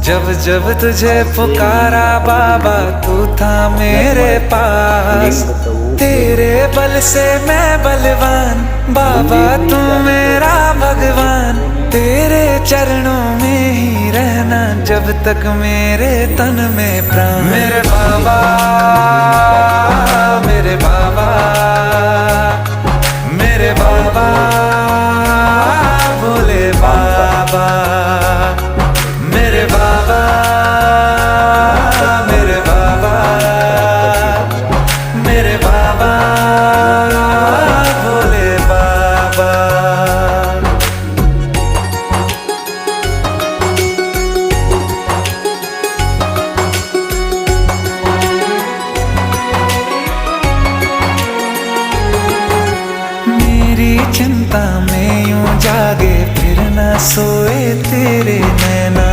जब जब तुझे पुकारा बाबा तू था मेरे पास। तेरे बल से मैं बलवान बाबा तू मेरा भगवान। तेरे चरणों में ही रहना जब तक मेरे तन में प्राण। मेरे बाबा मेरे बाबा मेरे बाबा भोले बाबा। मेरे बाबा मेरे बाबा मेरे बाबा भोले बाबा। मेरी चिंता में यूं जागे फिर न सोए तेरे नैना।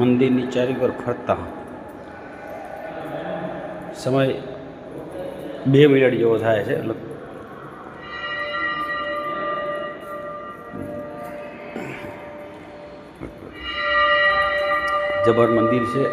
મંદિરની ચારે પર ફરતા સમય 2 મિનિટ જેવો થાય છે. એટલે જબર મંદિર છે.